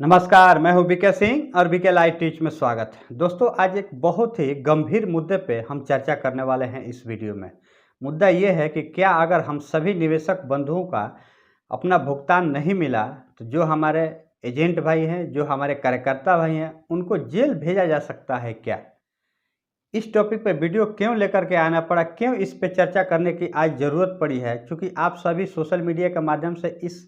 नमस्कार, मैं हूं बीके सिंह और बीके लाइव टीच में स्वागत है। दोस्तों, आज एक बहुत ही गंभीर मुद्दे पे हम चर्चा करने वाले हैं इस वीडियो में। मुद्दा ये है कि क्या अगर हम सभी निवेशक बंधुओं का अपना भुगतान नहीं मिला तो जो हमारे एजेंट भाई हैं, जो हमारे कार्यकर्ता भाई हैं, उनको जेल भेजा जा सकता है क्या? इस टॉपिक पे वीडियो क्यों लेकर के आना पड़ा, क्यों इस पे चर्चा करने की आज ज़रूरत पड़ी है? क्योंकि आप सभी सोशल मीडिया के माध्यम से इस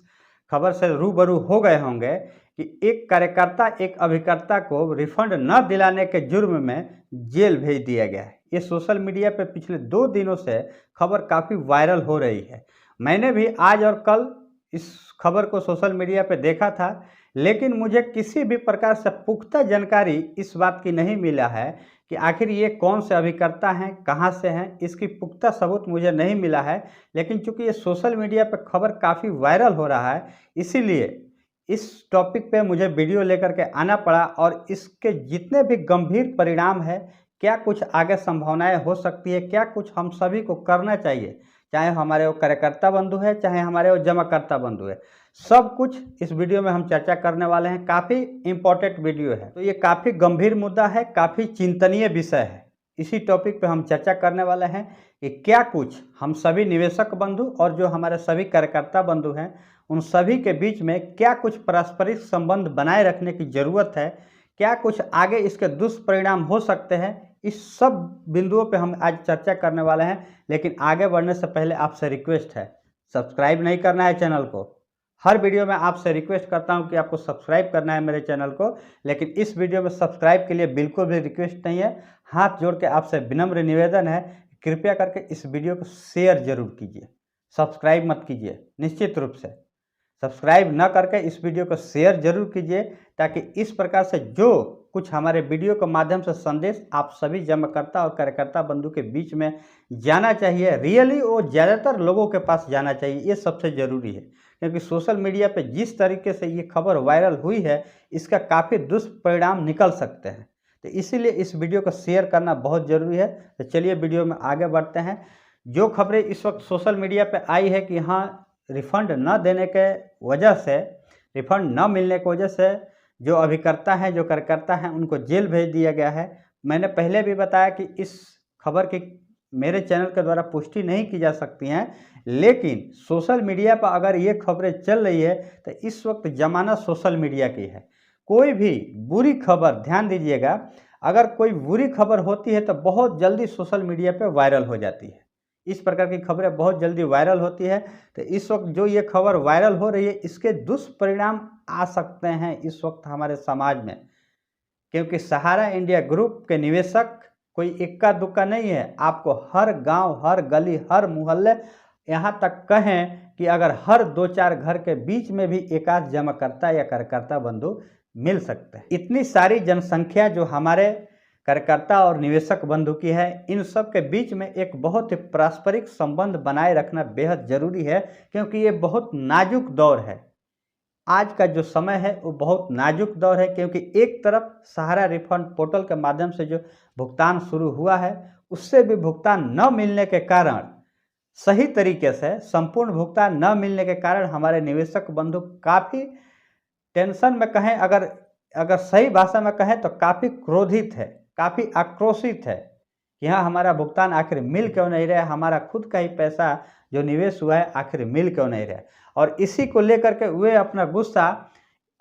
खबर से रूबरू हो गए होंगे कि एक कार्यकर्ता एक अभिकर्ता को रिफंड न दिलाने के जुर्म में जेल भेज दिया गया है। ये सोशल मीडिया पे पिछले 2 दिनों से खबर काफ़ी वायरल हो रही है। मैंने भी आज और कल इस खबर को सोशल मीडिया पे देखा था, लेकिन मुझे किसी भी प्रकार से पुख्ता जानकारी इस बात की नहीं मिला है कि आखिर ये कौन से अभिकर्ता हैं, कहाँ से हैं, इसकी पुख्ता सबूत मुझे नहीं मिला है। लेकिन चूंकि ये सोशल मीडिया पर खबर काफ़ी वायरल हो रहा है, इसीलिए इस टॉपिक पे मुझे वीडियो लेकर के आना पड़ा और इसके जितने भी गंभीर परिणाम है, क्या कुछ आगे संभावनाएं हो सकती है, क्या कुछ हम सभी को करना चाहिए, चाहे हमारे वो कार्यकर्ता बंधु है, चाहे हमारे वो जमाकर्ता बंधु है, सब कुछ इस वीडियो में हम चर्चा करने वाले हैं। काफ़ी इम्पोर्टेंट वीडियो है, तो ये काफ़ी गंभीर मुद्दा है, काफ़ी चिंतनीय विषय है। इसी टॉपिक पे हम चर्चा करने वाले हैं कि क्या कुछ हम सभी निवेशक बंधु और जो हमारे सभी कार्यकर्ता बंधु हैं, उन सभी के बीच में क्या कुछ पारस्परिक संबंध बनाए रखने की ज़रूरत है, क्या कुछ आगे इसके दुष्परिणाम हो सकते हैं। इस सब बिंदुओं पे हम आज चर्चा करने वाले हैं। लेकिन आगे बढ़ने से पहले आपसे रिक्वेस्ट है, सब्सक्राइब नहीं करना है चैनल को। हर वीडियो में आपसे रिक्वेस्ट करता हूं कि आपको सब्सक्राइब करना है मेरे चैनल को, लेकिन इस वीडियो में सब्सक्राइब के लिए बिल्कुल भी रिक्वेस्ट नहीं है। हाथ जोड़ के आपसे विनम्र निवेदन है, कृपया करके इस वीडियो को शेयर जरूर कीजिए, सब्सक्राइब मत कीजिए। निश्चित रूप से सब्सक्राइब न करके इस वीडियो को शेयर जरूर कीजिए, ताकि इस प्रकार से जो कुछ हमारे वीडियो के माध्यम से संदेश आप सभी जमाकर्ता और कार्यकर्ता बंधु के बीच में जाना चाहिए, रियली वो ज़्यादातर लोगों के पास जाना चाहिए। ये सबसे ज़रूरी है, क्योंकि सोशल मीडिया पे जिस तरीके से ये खबर वायरल हुई है, इसका काफ़ी दुष्परिणाम निकल सकते हैं। तो इसीलिए इस वीडियो को शेयर करना बहुत ज़रूरी है। तो चलिए वीडियो में आगे बढ़ते हैं। जो खबरें इस वक्त सोशल मीडिया पे आई है कि हाँ, रिफ़ंड न देने के वजह से, रिफ़ंड न मिलने की वजह से जो अभिकर्ता हैं, जो कार्यकर्ता हैं, उनको जेल भेज दिया गया है। मैंने पहले भी बताया कि इस खबर की मेरे चैनल के द्वारा पुष्टि नहीं की जा सकती हैं, लेकिन सोशल मीडिया पर अगर ये खबरें चल रही है तो इस वक्त ज़माना सोशल मीडिया की है। कोई भी बुरी खबर, ध्यान दीजिएगा, अगर कोई बुरी खबर होती है तो बहुत जल्दी सोशल मीडिया पे वायरल हो जाती है। इस प्रकार की खबरें बहुत जल्दी वायरल होती है। तो इस वक्त जो ये खबर वायरल हो रही है, इसके दुष्परिणाम आ सकते हैं इस वक्त हमारे समाज में, क्योंकि सहारा इंडिया ग्रुप के निवेशक कोई इक्का दुक्का नहीं है। आपको हर गांव, हर गली, हर मोहल्ले, यहाँ तक कहें कि अगर हर 2-4 घर के बीच में भी एक आध जमाकर्ता या कार्यकर्ता बंधु मिल सकते हैं। इतनी सारी जनसंख्या जो हमारे कार्यकर्ता और निवेशक बंधु की है, इन सब के बीच में एक बहुत ही पारस्परिक संबंध बनाए रखना बेहद ज़रूरी है, क्योंकि ये बहुत नाजुक दौर है। आज का जो समय है वो बहुत नाजुक दौर है, क्योंकि एक तरफ सहारा रिफंड पोर्टल के माध्यम से जो भुगतान शुरू हुआ है, उससे भी भुगतान न मिलने के कारण, सही तरीके से संपूर्ण भुगतान न मिलने के कारण हमारे निवेशक बंधु काफ़ी टेंशन में कहें, अगर अगर सही भाषा में कहें तो काफ़ी क्रोधित है, काफ़ी आक्रोशित है कि हाँ, हमारा भुगतान आखिर मिल क्यों नहीं रहा है, हमारा खुद का ही पैसा जो निवेश हुआ है आखिर मिल क्यों नहीं रहा है। और इसी को लेकर के वे अपना गुस्सा,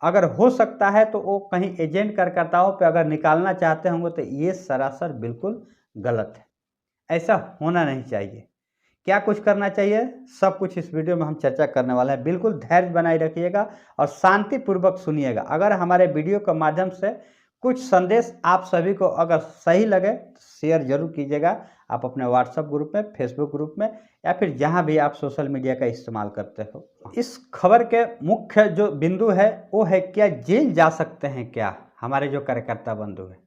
अगर हो सकता है तो वो कहीं एजेंट कार्यकर्ताओं पे अगर निकालना चाहते होंगे, तो ये सरासर बिल्कुल गलत है। ऐसा होना नहीं चाहिए। क्या कुछ करना चाहिए, सब कुछ इस वीडियो में हम चर्चा करने वाले हैं। बिल्कुल धैर्य बनाए रखिएगा और शांतिपूर्वक सुनिएगा। अगर हमारे वीडियो के माध्यम से कुछ संदेश आप सभी को अगर सही लगे तो शेयर जरूर कीजिएगा। आप अपने व्हाट्सएप ग्रुप में, फेसबुक ग्रुप में, या फिर जहां भी आप सोशल मीडिया का इस्तेमाल करते हो। इस खबर के मुख्य जो बिंदु है वो है, क्या जेल जा सकते हैं क्या हमारे जो कार्यकर्ता बंधु हैं।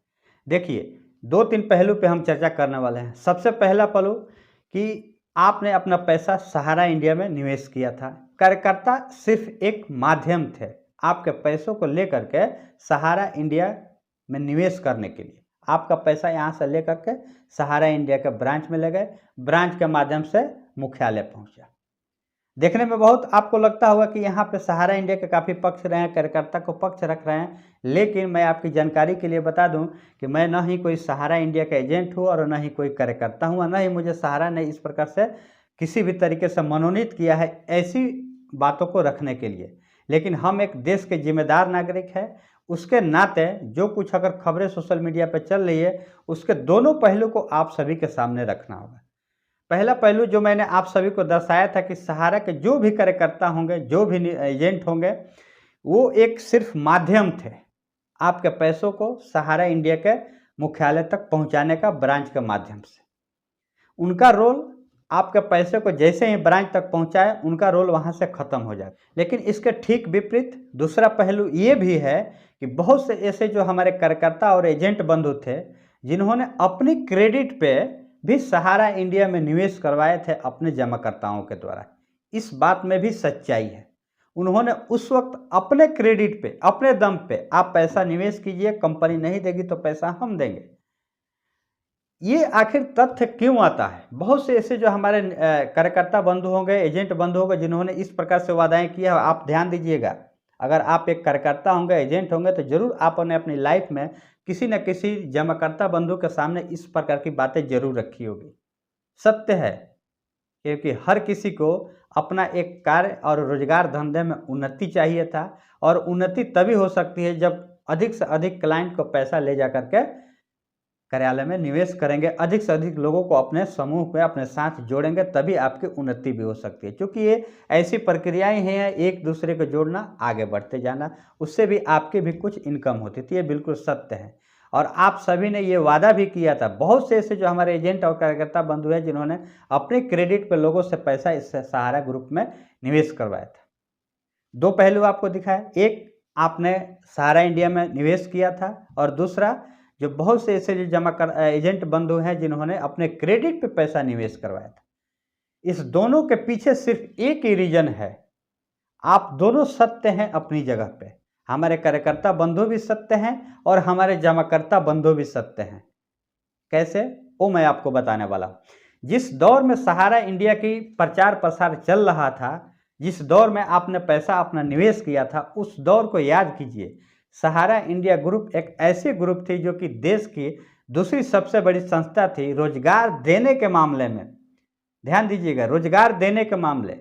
देखिए, 2-3 पहलू पे हम चर्चा करने वाले हैं। सबसे पहला पहलू कि आपने अपना पैसा सहारा इंडिया में निवेश किया था। कार्यकर्ता सिर्फ एक माध्यम थे आपके पैसों को लेकर के सहारा इंडिया में निवेश करने के लिए। आपका पैसा यहाँ से लेकर के सहारा इंडिया के ब्रांच में ले गए, ब्रांच के माध्यम से मुख्यालय पहुँचा। देखने में बहुत आपको लगता होगा कि यहाँ पे सहारा इंडिया के काफ़ी पक्ष रहे हैं, कार्यकर्ता को पक्ष रख रहे हैं, लेकिन मैं आपकी जानकारी के लिए बता दूं कि मैं न ही कोई सहारा इंडिया का एजेंट हूँ और न ही कोई कार्यकर्ता हूँ, न ही मुझे सहारा ने इस प्रकार से किसी भी तरीके से मनोनीत किया है ऐसी बातों को रखने के लिए। लेकिन हम एक देश के जिम्मेदार नागरिक हैं, उसके नाते जो कुछ अगर खबरें सोशल मीडिया पर चल रही है उसके दोनों पहलू को आप सभी के सामने रखना होगा। पहला पहलू जो मैंने आप सभी को दर्शाया था कि सहारा के जो भी कार्यकर्ता होंगे, जो भी एजेंट होंगे, वो एक सिर्फ माध्यम थे आपके पैसों को सहारा इंडिया के मुख्यालय तक पहुंचाने का, ब्रांच के माध्यम से। उनका रोल आपके पैसे को जैसे ही ब्रांच तक पहुंचाए उनका रोल वहां से खत्म हो जाए। लेकिन इसके ठीक विपरीत दूसरा पहलू ये भी है कि बहुत से ऐसे जो हमारे कार्यकर्ता और एजेंट बंधु थे जिन्होंने अपनी क्रेडिट पे भी सहारा इंडिया में निवेश करवाए थे अपने जमाकर्ताओं के द्वारा। इस बात में भी सच्चाई है। उन्होंने उस वक्त अपने क्रेडिट पे, अपने दम पे आप पैसा निवेश कीजिए, कंपनी नहीं देगी तो पैसा हम देंगे। ये आखिर तथ्य क्यों आता है? बहुत से ऐसे जो हमारे कार्यकर्ता बंधु होंगे, एजेंट बंधु होंगे जिन्होंने इस प्रकार से वादाएं किया, आप ध्यान दीजिएगा। अगर आप एक कार्यकर्ता होंगे, एजेंट होंगे तो जरूर आपने अपनी लाइफ में किसी न किसी जमाकर्ता बंधु के सामने इस प्रकार की बातें जरूर रखी होगी। सत्य है, क्योंकि हर किसी को अपना एक कार्य और रोजगार धंधे में उन्नति चाहिए था, और उन्नति तभी हो सकती है जब अधिक से अधिक क्लाइंट को पैसा ले जा करके कार्यालय में निवेश करेंगे, अधिक से अधिक लोगों को अपने समूह में अपने साथ जोड़ेंगे, तभी आपकी उन्नति भी हो सकती है। क्योंकि ये ऐसी प्रक्रियाएं हैं, एक दूसरे को जोड़ना, आगे बढ़ते जाना, उससे भी आपकी भी कुछ इनकम होती थी। ये बिल्कुल सत्य है और आप सभी ने ये वादा भी किया था। बहुत से ऐसे जो हमारे एजेंट और कार्यकर्ता बंधु हैं जिन्होंने अपने क्रेडिट पर लोगों से पैसा इस सहारा ग्रुप में निवेश करवाया था। दो पहलू आपको दिखाया, एक आपने सहारा इंडिया में निवेश किया था और दूसरा जो बहुत से ऐसे जो जमा कर एजेंट बंधु हैं जिन्होंने अपने क्रेडिट पे पैसा निवेश करवाया था। इस दोनों के पीछे सिर्फ एक ही रीजन है, आप दोनों सत्य हैं अपनी जगह पे। हमारे कार्यकर्ता बंधु भी सत्य हैं और हमारे जमाकर्ता बंधु भी सत्य हैं। कैसे, वो मैं आपको बताने वाला हूँ। जिस दौर में सहारा इंडिया की प्रचार प्रसार चल रहा था, जिस दौर में आपने पैसा अपना निवेश किया था, उस दौर को याद कीजिए। सहारा इंडिया ग्रुप एक ऐसी ग्रुप थी जो कि देश की दूसरी सबसे बड़ी संस्था थी रोजगार देने के मामले में। ध्यान दीजिएगा, रोजगार देने के मामले।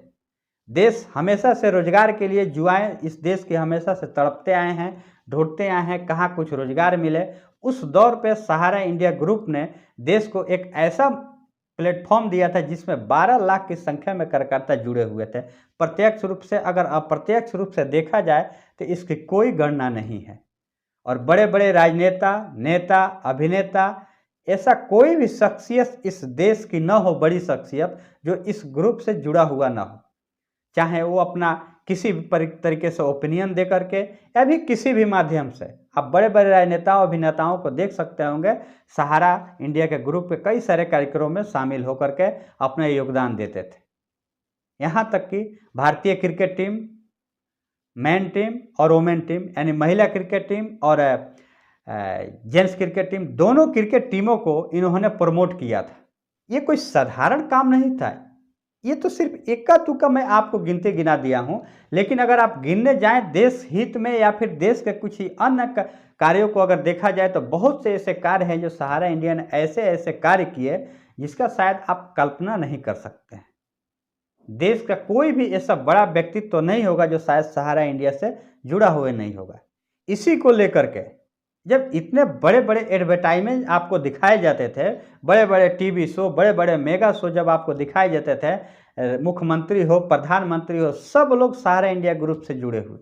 देश हमेशा से रोजगार के लिए जुआएं इस देश के हमेशा से तड़पते आए हैं, ढूंढते आए हैं कहाँ कुछ रोजगार मिले। उस दौर पे सहारा इंडिया ग्रुप ने देश को एक ऐसा प्लेटफॉर्म दिया था जिसमें 12 लाख की संख्या में कार्यकर्ता जुड़े हुए थे। प्रत्यक्ष रूप से, अगर अप्रत्यक्ष रूप से देखा जाए तो इसकी कोई गणना नहीं है। और बड़े बड़े राजनेता, नेता, अभिनेता, ऐसा कोई भी शख्सियत इस देश की न हो, बड़ी शख्सियत, जो इस ग्रुप से जुड़ा हुआ ना हो, चाहे वो अपना किसी भी तरीके से ओपिनियन दे करके या भी किसी भी माध्यम से। आप बड़े बड़े राजनेताओं, अभिनेताओं को देख सकते होंगे, सहारा इंडिया के ग्रुप के कई सारे कार्यक्रमों में शामिल होकर के अपना योगदान देते थे। यहाँ तक कि भारतीय क्रिकेट टीम, मैन टीम और वोमेन टीम, यानी महिला क्रिकेट टीम और जेंट्स क्रिकेट टीम, दोनों क्रिकेट टीमों को इन्होंने प्रमोट किया था। ये कोई साधारण काम नहीं था। ये तो सिर्फ इक्का तुक्का मैं आपको गिनते गिना दिया हूँ, लेकिन अगर आप गिनने जाएं देश हित में या फिर देश के कुछ ही अन्य कार्यों को अगर देखा जाए तो बहुत से ऐसे कार्य हैं जो सहारा इंडिया ने ऐसे ऐसे कार्य किए जिसका शायद आप कल्पना नहीं कर सकते हैं। देश का कोई भी ऐसा बड़ा व्यक्तित्व तो नहीं होगा जो शायद सहारा इंडिया से जुड़ा हुआ नहीं होगा। इसी को लेकर के जब इतने बड़े बड़े एडवर्टाइजमेंट आपको दिखाए जाते थे, बड़े बड़े टीवी शो, बड़े बड़े मेगा शो जब आपको दिखाए जाते थे, मुख्यमंत्री हो, प्रधानमंत्री हो, सब लोग सहारा इंडिया ग्रुप से जुड़े हुए।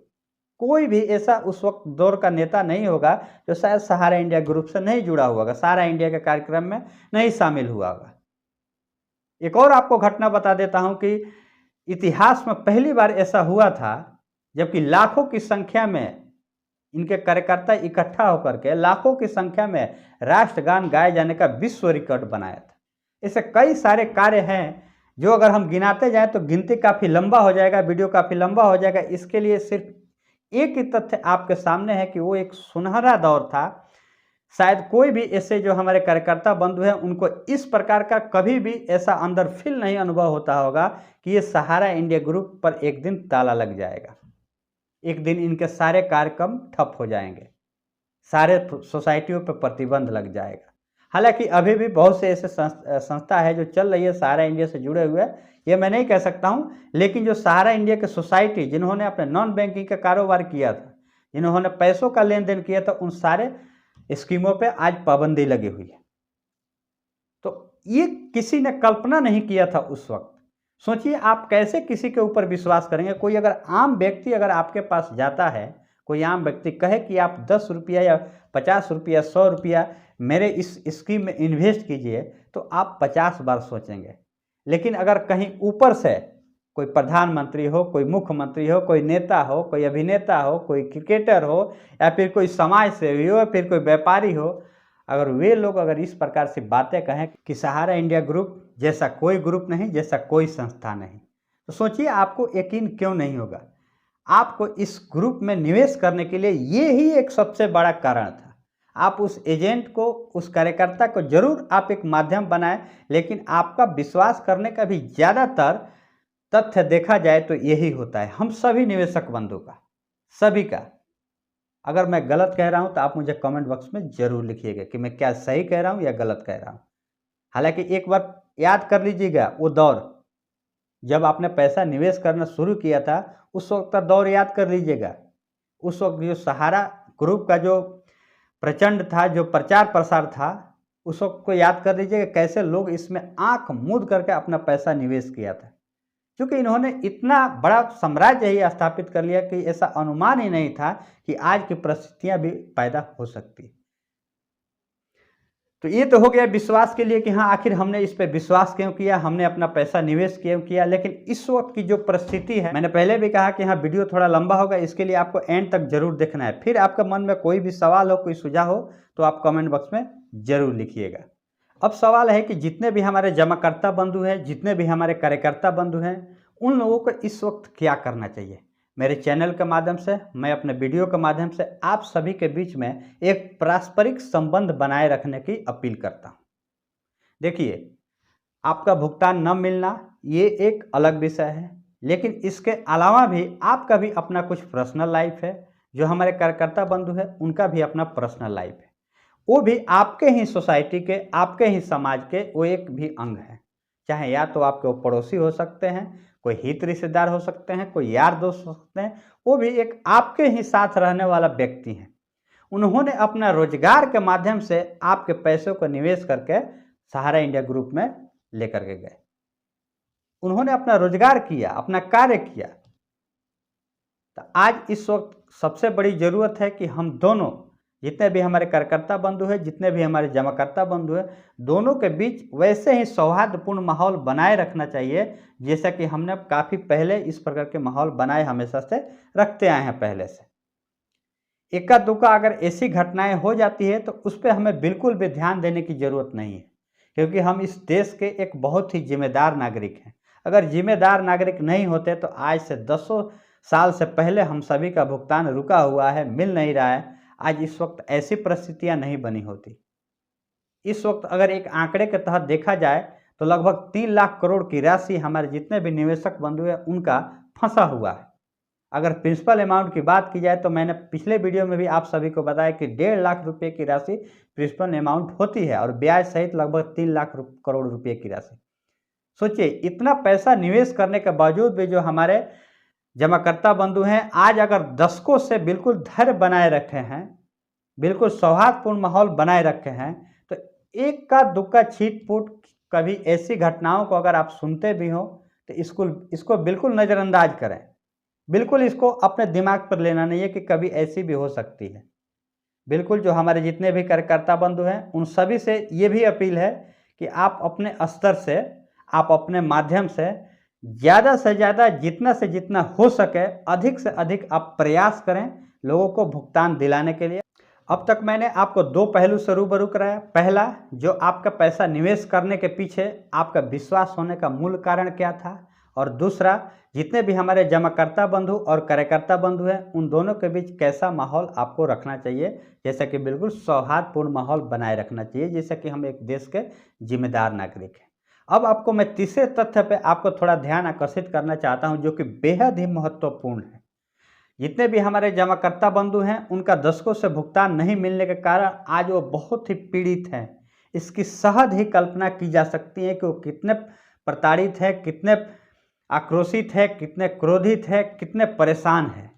कोई भी ऐसा उस वक्त दौर का नेता नहीं होगा जो शायद सहारा इंडिया ग्रुप से नहीं जुड़ा हुआ होगा, सहारा इंडिया के कार्यक्रम में नहीं शामिल हुआ होगा। एक और आपको घटना बता देता हूं कि इतिहास में पहली बार ऐसा हुआ था जबकि लाखों की संख्या में इनके कार्यकर्ता इकट्ठा होकर के लाखों की संख्या में राष्ट्रगान गाए जाने का विश्व रिकॉर्ड बनाया था। ऐसे कई सारे कार्य हैं जो अगर हम गिनाते जाएं तो गिनती काफ़ी लंबा हो जाएगा, वीडियो काफ़ी लंबा हो जाएगा। इसके लिए सिर्फ एक ही तथ्य आपके सामने है कि वो एक सुनहरा दौर था शायद कोई भी ऐसे जो हमारे कार्यकर्ता बंधु हैं उनको इस प्रकार का कभी भी ऐसा अंदर फील नहीं अनुभव होता होगा कि ये सहारा इंडिया ग्रुप पर एक दिन ताला लग जाएगा, एक दिन इनके सारे कार्यक्रम ठप हो जाएंगे, सारे सोसाइटियों पर प्रतिबंध लग जाएगा। हालांकि अभी भी बहुत से ऐसे संस्था है जो चल रही है सहारा इंडिया से जुड़े हुए, ये मैं नहीं कह सकता हूँ, लेकिन जो सहारा इंडिया के सोसाइटी जिन्होंने अपने नॉन बैंकिंग का कारोबार किया था, जिन्होंने पैसों का लेन देन किया था, उन सारे स्कीमों पे आज पाबंदी लगी हुई है। तो ये किसी ने कल्पना नहीं किया था उस वक्त। सोचिए आप कैसे किसी के ऊपर विश्वास करेंगे। कोई अगर आम व्यक्ति अगर आपके पास जाता है, कोई आम व्यक्ति कहे कि आप 10 रुपया या 50 रुपया 100 रुपया मेरे इस स्कीम में इन्वेस्ट कीजिए, तो आप 50 बार सोचेंगे। लेकिन अगर कहीं ऊपर से कोई प्रधानमंत्री हो, कोई मुख्यमंत्री हो, कोई नेता हो, कोई अभिनेता हो, कोई क्रिकेटर हो, या फिर कोई समाज सेवी हो, या फिर कोई व्यापारी हो, अगर वे लोग अगर इस प्रकार से बातें कहें कि सहारा इंडिया ग्रुप जैसा कोई ग्रुप नहीं, जैसा कोई संस्था नहीं, तो सोचिए आपको यकीन क्यों नहीं होगा। आपको इस ग्रुप में निवेश करने के लिए ये ही एक सबसे बड़ा कारण था। आप उस एजेंट को, उस कार्यकर्ता को जरूर आप एक माध्यम बनाएं, लेकिन आपका विश्वास करने का भी ज़्यादातर तथ्य देखा जाए तो यही होता है हम सभी निवेशक बंधु का, सभी का। अगर मैं गलत कह रहा हूं तो आप मुझे कमेंट बॉक्स में जरूर लिखिएगा कि मैं क्या सही कह रहा हूं या गलत कह रहा हूं। हालांकि एक बार याद कर लीजिएगा, वो दौर जब आपने पैसा निवेश करना शुरू किया था, उस वक्त का दौर याद कर लीजिएगा। उस वक्त जो सहारा ग्रुप का जो प्रचंड था, जो प्रचार प्रसार था, उस वक्त को याद कर लीजिएगा कैसे लोग इसमें आंख मूंद करके अपना पैसा निवेश किया था। क्योंकि इन्होंने इतना बड़ा साम्राज्य ही स्थापित कर लिया कि ऐसा अनुमान ही नहीं था कि आज की परिस्थितियां भी पैदा हो सकती। तो ये तो हो गया विश्वास के लिए कि हाँ आखिर हमने इस पे विश्वास क्यों किया, हमने अपना पैसा निवेश क्यों किया। लेकिन इस वक्त की जो परिस्थिति है, मैंने पहले भी कहा कि हाँ वीडियो थोड़ा लंबा होगा, इसके लिए आपको एंड तक जरूर देखना है। फिर आपके मन में कोई भी सवाल हो, कोई सुझाव हो, तो आप कमेंट बॉक्स में जरूर लिखिएगा। अब सवाल है कि जितने भी हमारे जमाकर्ता बंधु हैं, जितने भी हमारे कार्यकर्ता बंधु हैं, उन लोगों को इस वक्त क्या करना चाहिए। मेरे चैनल के माध्यम से, मैं अपने वीडियो के माध्यम से आप सभी के बीच में एक पारस्परिक संबंध बनाए रखने की अपील करता हूं। देखिए, आपका भुगतान न मिलना ये एक अलग विषय है, लेकिन इसके अलावा भी आपका भी अपना कुछ पर्सनल लाइफ है। जो हमारे कार्यकर्ता बंधु हैं उनका भी अपना पर्सनल लाइफ है, वो भी आपके ही सोसाइटी के, आपके ही समाज के वो एक भी अंग है। चाहे या तो आपके वो पड़ोसी हो सकते हैं, कोई हित रिश्तेदार हो सकते हैं, कोई यार दोस्त हो सकते हैं, वो भी एक आपके ही साथ रहने वाला व्यक्ति है। उन्होंने अपना रोजगार के माध्यम से आपके पैसों को निवेश करके सहारा इंडिया ग्रुप में लेकर के गए। उन्होंने अपना रोजगार किया, अपना कार्य किया। तो आज इस वक्त सबसे बड़ी जरूरत है कि हम दोनों, जितने भी हमारे कार्यकर्ता बंधु हैं, जितने भी हमारे जमाकर्ता बंधु हैं, दोनों के बीच वैसे ही सौहार्दपूर्ण माहौल बनाए रखना चाहिए जैसा कि हमने काफ़ी पहले इस प्रकार के माहौल बनाए हमेशा से रखते आए हैं पहले से। इक्का दुक्का अगर ऐसी घटनाएं हो जाती है तो उस पर हमें बिल्कुल भी ध्यान देने की ज़रूरत नहीं है, क्योंकि हम इस देश के एक बहुत ही जिम्मेदार नागरिक हैं। अगर जिम्मेदार नागरिक नहीं होते तो आज से 10 साल से पहले हम सभी का भुगतान रुका हुआ है, मिल नहीं रहा है। आज इस वक्त ऐसी परिस्थितियां नहीं बनी होती। इस वक्त अगर एक आंकड़े के तहत देखा जाए तो लगभग 3 लाख करोड़ की राशि हमारे जितने भी निवेशक बंधु हैं उनका फंसा हुआ है। अगर प्रिंसिपल अमाउंट की बात की जाए तो मैंने पिछले वीडियो में भी आप सभी को बताया कि 1.5 लाख रुपए की राशि प्रिंसिपल अमाउंट होती है और ब्याज सहित लगभग 3 लाख करोड़ रुपए की राशि। सोचिए, इतना पैसा निवेश करने के बावजूद भी जो हमारे जमाकर्ता बंधु हैं आज अगर दशकों से बिल्कुल धैर्य बनाए रखे हैं, बिल्कुल सौहार्दपूर्ण माहौल बनाए रखे हैं, तो एक का दुक्का छीट-फूट कभी ऐसी घटनाओं को अगर आप सुनते भी हो तो इसको बिल्कुल नज़रअंदाज करें। बिल्कुल इसको अपने दिमाग पर लेना नहीं है कि कभी ऐसी भी हो सकती है। बिल्कुल जो हमारे जितने भी कार्यकर्ता बंधु हैं उन सभी से ये भी अपील है कि आप अपने स्तर से, आप अपने माध्यम से ज़्यादा जितना से जितना हो सके अधिक से अधिक आप प्रयास करें लोगों को भुगतान दिलाने के लिए। अब तक मैंने आपको 2 पहलू से रूबरू कराया। पहला, जो आपका पैसा निवेश करने के पीछे आपका विश्वास होने का मूल कारण क्या था, और दूसरा, जितने भी हमारे जमाकर्ता बंधु और कार्यकर्ता बंधु हैं उन दोनों के बीच कैसा माहौल आपको रखना चाहिए, जैसा कि बिल्कुल सौहार्दपूर्ण माहौल बनाए रखना चाहिए, जैसा कि हम एक देश के जिम्मेदार नागरिक हैं। अब आपको मैं तीसरे तथ्य पे आपको थोड़ा ध्यान आकर्षित करना चाहता हूं, जो कि बेहद ही महत्वपूर्ण है। जितने भी हमारे जमाकर्ता बंधु हैं उनका दशकों से भुगतान नहीं मिलने के कारण आज वो बहुत ही पीड़ित हैं। इसकी सहज ही कल्पना की जा सकती है कि वो कितने प्रताड़ित है, कितने आक्रोशित है, कितने क्रोधित है, कितने परेशान है।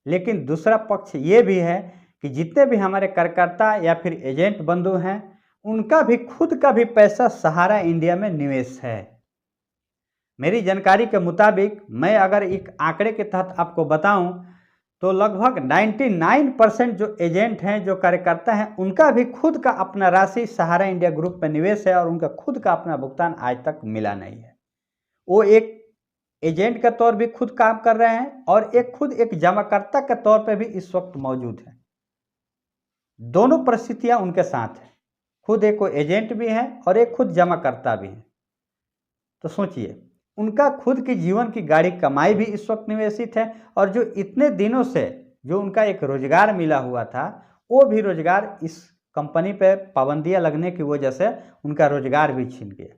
लेकिन दूसरा पक्ष ये भी है कि जितने भी हमारे कार्यकर्ता या फिर एजेंट बंधु हैं उनका भी खुद का भी पैसा सहारा इंडिया में निवेश है। मेरी जानकारी के मुताबिक मैं अगर एक आंकड़े के तहत आपको बताऊं तो लगभग 99% जो एजेंट हैं, जो कार्यकर्ता हैं, उनका भी खुद का अपना राशि सहारा इंडिया ग्रुप में निवेश है और उनका खुद का अपना भुगतान आज तक मिला नहीं है। वो एक एजेंट के तौर भी खुद काम कर रहे हैं और खुद एक जमाकर्ता के तौर पे भी इस वक्त मौजूद है। दोनों परिस्थितियां उनके साथ हैं, खुद एक एजेंट भी है और एक खुद जमाकर्ता भी है। तो सोचिए, उनका खुद की जीवन की गाड़ी कमाई भी इस वक्त निवेशित है और जो इतने दिनों से जो उनका एक रोजगार मिला हुआ था वो भी रोजगार इस कंपनी पे पाबंदियां लगने की वजह से उनका रोजगार भी छीन गया।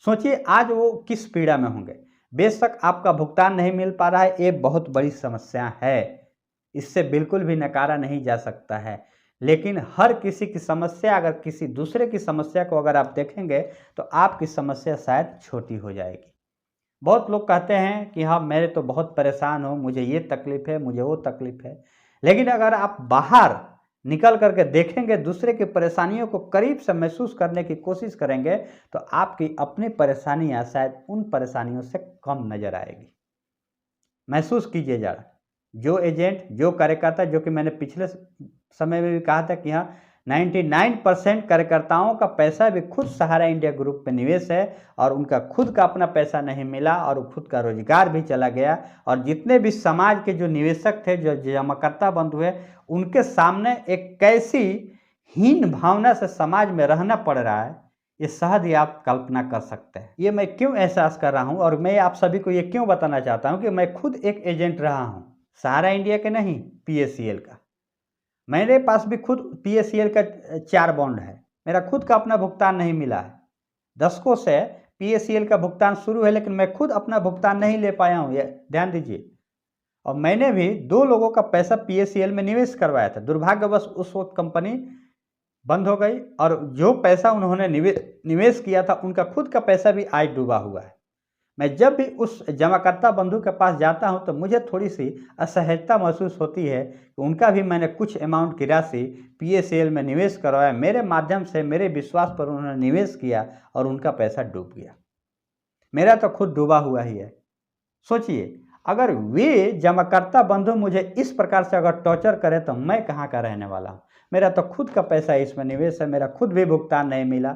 सोचिए आज वो किस पीड़ा में होंगे। बेशक आपका भुगतान नहीं मिल पा रहा है, ये बहुत बड़ी समस्या है, इससे बिल्कुल भी नकारा नहीं जा सकता है। लेकिन हर किसी की समस्या, अगर किसी दूसरे की समस्या को अगर आप देखेंगे तो आपकी समस्या शायद छोटी हो जाएगी। बहुत लोग कहते हैं कि हाँ मैं तो बहुत परेशान हूँ, मुझे ये तकलीफ है, मुझे वो तकलीफ है। लेकिन अगर आप बाहर निकल करके देखेंगे, दूसरे की परेशानियों को करीब से महसूस करने की कोशिश करेंगे तो आपकी अपनी परेशानियां शायद उन परेशानियों से कम नजर आएगी। महसूस कीजिए जरा, जो एजेंट, जो कार्यकर्ता, जो कि मैंने पिछले समय में भी कहा था कि हाँ 99% कार्यकर्ताओं का पैसा भी खुद सहारा इंडिया ग्रुप में निवेश है और उनका खुद का अपना पैसा नहीं मिला और खुद का रोजगार भी चला गया। और जितने भी समाज के जो निवेशक थे, जो जमाकर्ता बंधु है, उनके सामने एक कैसी हीन भावना से समाज में रहना पड़ रहा है, ये सहज ही आप कल्पना कर सकते हैं। ये मैं क्यों एहसास कर रहा हूँ और मैं आप सभी को ये क्यों बताना चाहता हूँ कि मैं खुद एक एजेंट रहा हूँ, सहारा इंडिया के नहीं, PACL का। मेरे पास भी खुद PACL का 4 बॉन्ड है, मेरा खुद का अपना भुगतान नहीं मिला है। दशकों से PACL का भुगतान शुरू है लेकिन मैं खुद अपना भुगतान नहीं ले पाया हूँ, ये ध्यान दीजिए। और मैंने भी 2 लोगों का पैसा PACL में निवेश करवाया था। दुर्भाग्यवश उस वक्त कंपनी बंद हो गई और जो पैसा उन्होंने निवेश किया था उनका खुद का पैसा भी आज डूबा हुआ है। मैं जब भी उस जमाकर्ता बंधु के पास जाता हूं तो मुझे थोड़ी सी असहजता महसूस होती है कि उनका भी मैंने कुछ अमाउंट की राशि PACL में निवेश करवाया, मेरे माध्यम से, मेरे विश्वास पर उन्होंने निवेश किया और उनका पैसा डूब गया। मेरा तो खुद डूबा हुआ ही है। सोचिए, अगर वे जमाकर्ता बंधु मुझे इस प्रकार से अगर टॉर्चर करे तो मैं कहाँ का रहने वाला हूँ। मेरा तो खुद का पैसा इसमें निवेश है, मेरा खुद भी भुगतान नहीं मिला।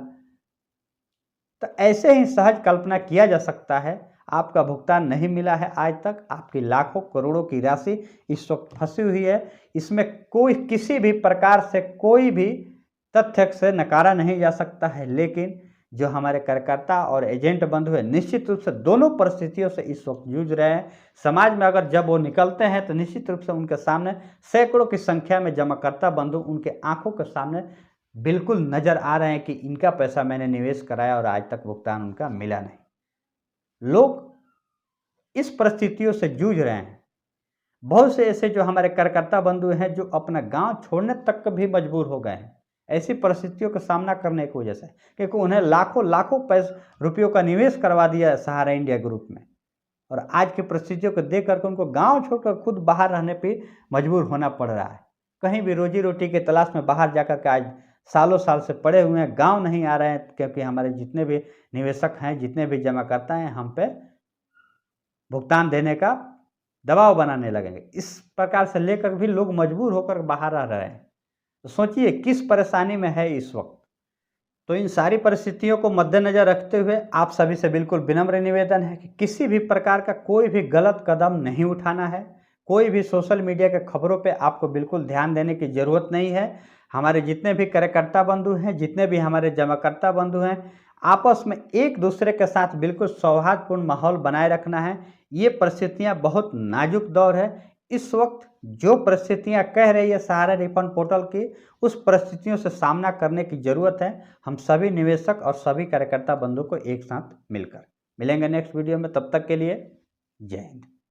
तो ऐसे ही सहज कल्पना किया जा सकता है, आपका भुगतान नहीं मिला है आज तक, आपकी लाखों करोड़ों की राशि इस वक्त फंसी हुई है। इसमें कोई किसी भी प्रकार से कोई भी तथ्य से नकारा नहीं जा सकता है। लेकिन जो हमारे कार्यकर्ता और एजेंट बंधु हैं, निश्चित रूप से दोनों परिस्थितियों से इस वक्त जूझ रहे हैं। समाज में अगर जब वो निकलते हैं तो निश्चित रूप से उनके सामने सैकड़ों की संख्या में जमाकर्ता बंधु उनके आंखों के सामने बिल्कुल नजर आ रहे हैं कि इनका पैसा मैंने निवेश कराया और आज तक भुगतान उनका मिला नहीं। लोग इस परिस्थितियों से जूझ रहे हैं। बहुत से ऐसे जो हमारे कार्यकर्ता बंधु हैं जो अपना गांव छोड़ने तक भी मजबूर हो गए हैं ऐसी परिस्थितियों का सामना करने की वजह से, क्योंकि उन्हें लाखों लाखों रुपयों का निवेश करवा दिया सहारा इंडिया ग्रुप में और आज की परिस्थितियों को देख करके उनको गांव छोड़कर खुद बाहर रहने पर मजबूर होना पड़ रहा है। कहीं भी रोजी रोटी की तलाश में बाहर जाकर के आज सालों साल से पड़े हुए हैं, गांव नहीं आ रहे हैं, क्योंकि हमारे जितने भी निवेशक हैं, जितने भी जमाकर्ता हैं, हम पे भुगतान देने का दबाव बनाने लगेंगे। इस प्रकार से लेकर भी लोग मजबूर होकर बाहर आ रहे हैं। तो सोचिए किस परेशानी में है इस वक्त। तो इन सारी परिस्थितियों को मद्देनजर रखते हुए आप सभी से बिल्कुल विनम्र निवेदन है कि किसी भी प्रकार का कोई भी गलत कदम नहीं उठाना है। कोई भी सोशल मीडिया के खबरों पे आपको बिल्कुल ध्यान देने की ज़रूरत नहीं है। हमारे जितने भी कार्यकर्ता बंधु हैं, जितने भी हमारे जमाकर्ता बंधु हैं, आपस में एक दूसरे के साथ बिल्कुल सौहार्दपूर्ण माहौल बनाए रखना है। ये परिस्थितियां बहुत नाजुक दौर है। इस वक्त जो परिस्थितियां कह रही है सहारा रिफंड पोर्टल की, उस परिस्थितियों से सामना करने की ज़रूरत है हम सभी निवेशक और सभी कार्यकर्ता बंधु को एक साथ मिलकर। मिलेंगे नेक्स्ट वीडियो में, तब तक के लिए जय हिंद।